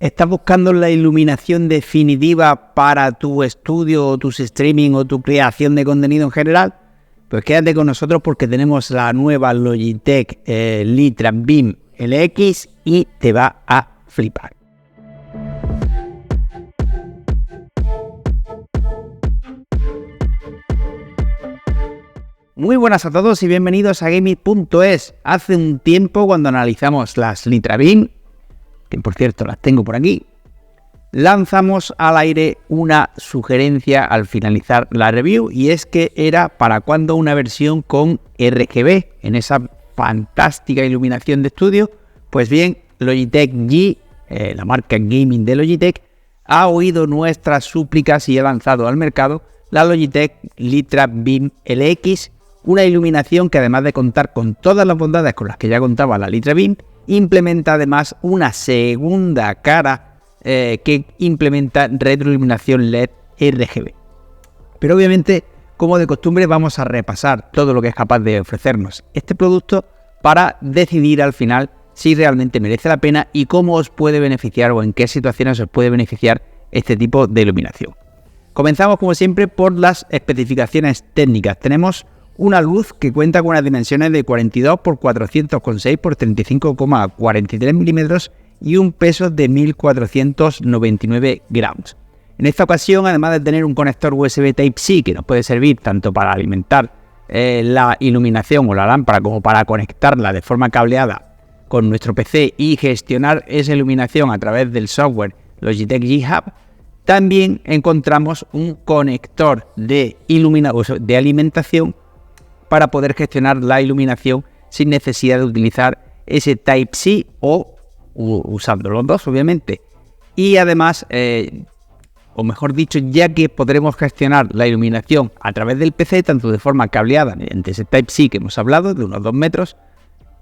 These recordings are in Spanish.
¿Estás buscando la iluminación definitiva para tu estudio, o tus streaming o tu creación de contenido en general? Pues quédate con nosotros porque tenemos la nueva Logitech Litra Beam LX y te va a flipar. Muy buenas a todos y bienvenidos a Gaming.es. Hace un tiempo, cuando analizamos las Litra Beam, que por cierto las tengo por aquí, lanzamos al aire una sugerencia al finalizar la review, y es que era para cuando una versión con RGB en esa fantástica iluminación de estudio. Pues bien, Logitech G, la marca gaming de Logitech, ha oído nuestras súplicas y ha lanzado al mercado la Logitech Litra Beam LX, una iluminación que, además de contar con todas las bondades con las que ya contaba la Litra Beam, implementa además una segunda cara que implementa retroiluminación LED RGB. Pero obviamente, como de costumbre, vamos a repasar todo lo que es capaz de ofrecernos este producto para decidir al final si realmente merece la pena y cómo os puede beneficiar o en qué situaciones os puede beneficiar este tipo de iluminación. Comenzamos, como siempre, por las especificaciones técnicas. Tenemos una luz que cuenta con unas dimensiones de 42 x 400,6 x 35,43 milímetros y un peso de 1499 gramos. En esta ocasión, además de tener un conector USB Type-C que nos puede servir tanto para alimentar la iluminación o la lámpara como para conectarla de forma cableada con nuestro PC y gestionar esa iluminación a través del software Logitech G Hub, también encontramos un conector de alimentación para poder gestionar la iluminación sin necesidad de utilizar ese Type-C o usando los dos, obviamente. Y además, o mejor dicho, ya que podremos gestionar la iluminación a través del PC, tanto de forma cableada mediante ese Type-C que hemos hablado, de unos 2 metros,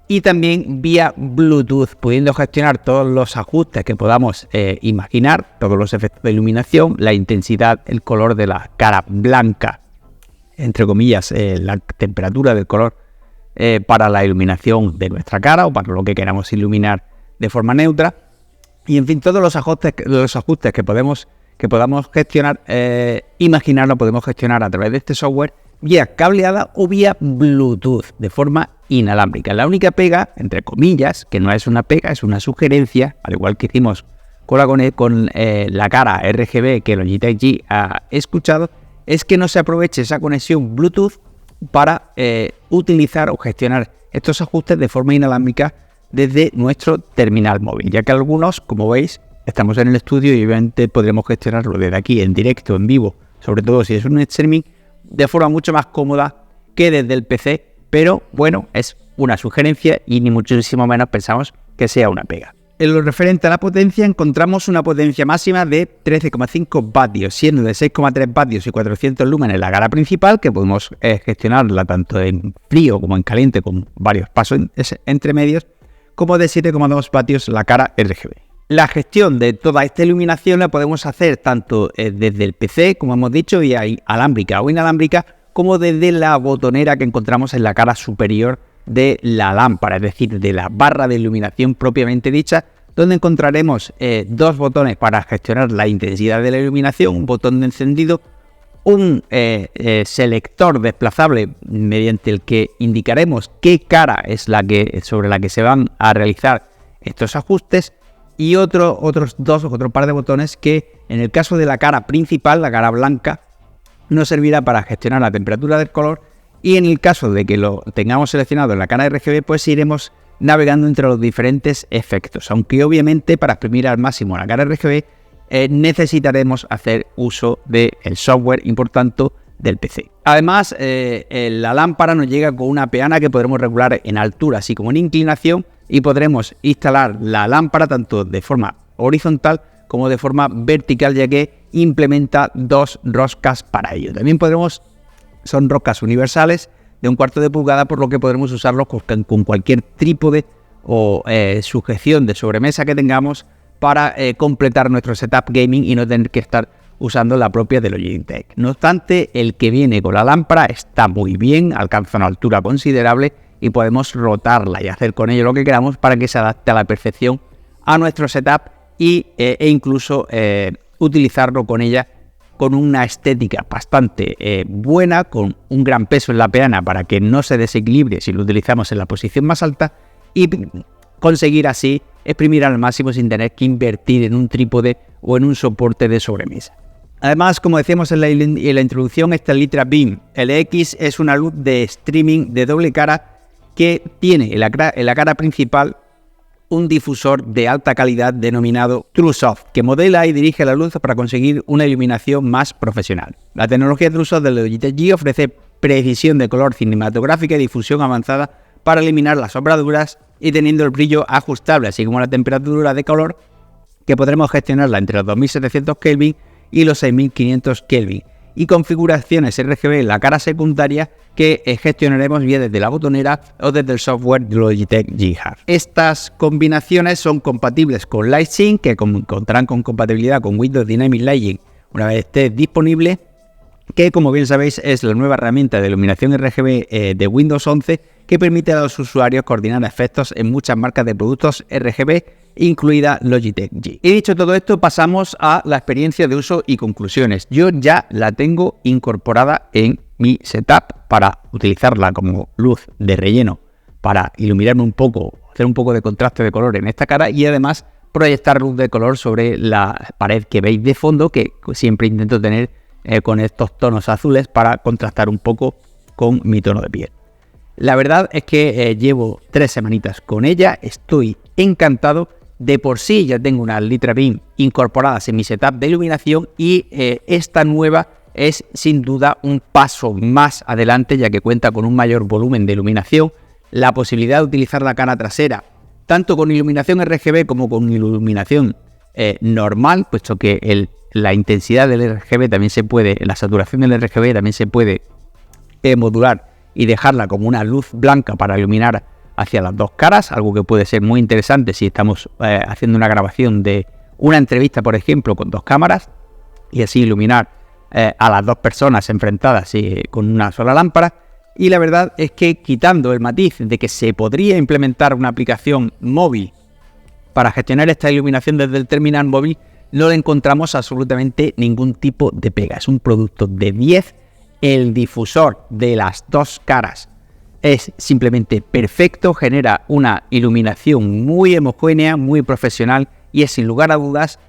y también vía Bluetooth, pudiendo gestionar todos los ajustes que podamos imaginar, todos los efectos de iluminación, la intensidad, el color de la cara blanca, entre comillas, la temperatura del color para la iluminación de nuestra cara o para lo que queramos iluminar de forma neutra, y en fin, todos los ajustes que podamos gestionar, imaginarlo, podemos gestionar a través de este software vía cableada o vía Bluetooth de forma inalámbrica. La única pega, entre comillas, que no es una pega, es una sugerencia, al igual que hicimos con la cara RGB que Logitech G ha escuchado, es que no se aproveche esa conexión Bluetooth para utilizar o gestionar estos ajustes de forma inalámbrica desde nuestro terminal móvil, ya que algunos, como veis, estamos en el estudio y obviamente podremos gestionarlo desde aquí en directo, en vivo, sobre todo si es un streaming, de forma mucho más cómoda que desde el PC, pero bueno, es una sugerencia y ni muchísimo menos pensamos que sea una pega. En lo referente a la potencia, encontramos una potencia máxima de 13,5 vatios, siendo de 6,3 vatios y 400 lúmenes la cara principal, que podemos gestionarla tanto en frío como en caliente, con varios pasos entre medios, como de 7,2 vatios la cara RGB. La gestión de toda esta iluminación la podemos hacer tanto desde el PC, como hemos dicho, vía alámbrica o inalámbrica, como desde la botonera que encontramos en la cara superior de la lámpara, es decir, de la barra de iluminación propiamente dicha, donde encontraremos dos botones para gestionar la intensidad de la iluminación, un botón de encendido, un selector desplazable mediante el que indicaremos qué cara es sobre la que se van a realizar estos ajustes, y otro par de botones que, en el caso de la cara principal, la cara blanca, nos servirá para gestionar la temperatura del color, y en el caso de que lo tengamos seleccionado en la cara RGB, pues iremos navegando entre los diferentes efectos, aunque obviamente para exprimir al máximo la cara RGB necesitaremos hacer uso del software y por tanto del PC. Además, la lámpara nos llega con una peana que podremos regular en altura así como en inclinación, y podremos instalar la lámpara tanto de forma horizontal como de forma vertical, ya que implementa dos roscas para ello. También son roscas universales de 1/4 de pulgada, por lo que podremos usarlos con cualquier trípode o sujeción de sobremesa que tengamos para completar nuestro setup gaming y no tener que estar usando la propia de Logitech. No obstante, el que viene con la lámpara está muy bien, alcanza una altura considerable y podemos rotarla y hacer con ello lo que queramos para que se adapte a la perfección a nuestro setup e incluso utilizarlo con ella con una estética bastante buena, con un gran peso en la peana para que no se desequilibre si lo utilizamos en la posición más alta, y conseguir así exprimir al máximo sin tener que invertir en un trípode o en un soporte de sobremesa. Además, como decíamos en la introducción, esta Litra Beam LX es una luz de streaming de doble cara que tiene en la cara principal un difusor de alta calidad denominado TrueSoft, que modela y dirige la luz para conseguir una iluminación más profesional. La tecnología TrueSoft de Logitech G ofrece precisión de color cinematográfica y difusión avanzada para eliminar las sombraduras y teniendo el brillo ajustable, así como la temperatura de color, que podremos gestionarla entre los 2700 Kelvin y los 6500 Kelvin, y configuraciones RGB en la cara secundaria que gestionaremos bien desde la botonera o desde el software de Logitech G Hard. Estas combinaciones son compatibles con LightSync, que contarán con compatibilidad con Windows Dynamic Lighting una vez esté disponible, que como bien sabéis es la nueva herramienta de iluminación RGB de Windows 11 que permite a los usuarios coordinar efectos en muchas marcas de productos RGB, incluida Logitech G. Y dicho todo esto, pasamos a la experiencia de uso y conclusiones. Yo ya la tengo incorporada en mi setup para utilizarla como luz de relleno para iluminarme un poco, hacer un poco de contraste de color en esta cara y además proyectar luz de color sobre la pared que veis de fondo, que siempre intento tener con estos tonos azules para contrastar un poco con mi tono de piel. La verdad es que llevo 3 semanitas con ella, estoy encantado. De por sí ya tengo unas Litra Beam incorporadas en mi setup de iluminación y esta nueva es sin duda un paso más adelante, ya que cuenta con un mayor volumen de iluminación, la posibilidad de utilizar la cara trasera tanto con iluminación RGB como con iluminación normal, puesto que la intensidad del RGB también se puede, la saturación del RGB también se puede modular y dejarla como una luz blanca para iluminar hacia las dos caras, algo que puede ser muy interesante si estamos haciendo una grabación de una entrevista, por ejemplo, con 2 cámaras, y así iluminar a las 2 personas enfrentadas con una sola lámpara. Y la verdad es que quitando el matiz de que se podría implementar una aplicación móvil para gestionar esta iluminación desde el terminal móvil, no le encontramos absolutamente ningún tipo de pega. Es un producto de 10, el difusor de las 2 caras es simplemente perfecto, genera una iluminación muy homogénea, muy profesional y es sin lugar a dudas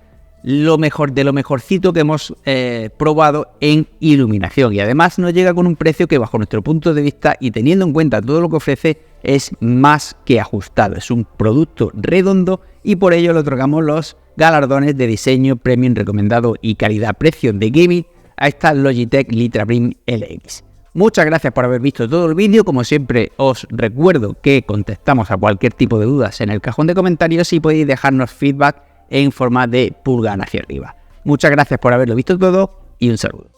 lo mejor de lo mejorcito que hemos probado en iluminación, y además nos llega con un precio que bajo nuestro punto de vista y teniendo en cuenta todo lo que ofrece es más que ajustado. Es un producto redondo y por ello le otorgamos los galardones de diseño premium recomendado y calidad-precio de gaming a esta Logitech Litra Beam LX. Muchas gracias por haber visto todo el vídeo. Como siempre os recuerdo que contestamos a cualquier tipo de dudas en el cajón de comentarios y podéis dejarnos feedback en forma de pulgar hacia arriba. Muchas gracias por haberlo visto todo y un saludo.